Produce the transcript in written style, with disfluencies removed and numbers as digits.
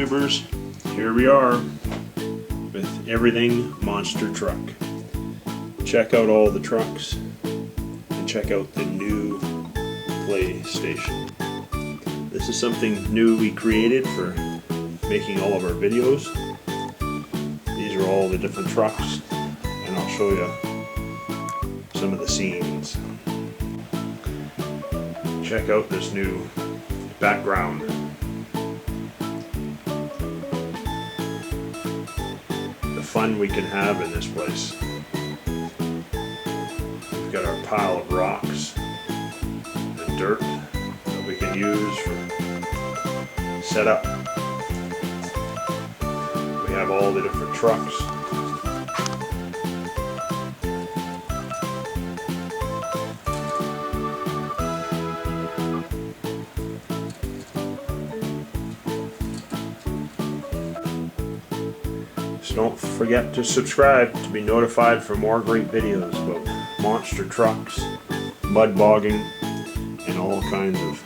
YouTubers, here we are with everything monster truck. Check out all the trucks and check out the new PlayStation. This is something new we created for making all of our videos. These are all the different trucks and I'll show you some of the scenes. Check out this new background. The fun we can have in this place. We've got our pile of rocks and dirt that we can use for setup. We have all the different trucks. So don't forget to subscribe to be notified for more great videos about monster trucks, mud bogging, and all kinds of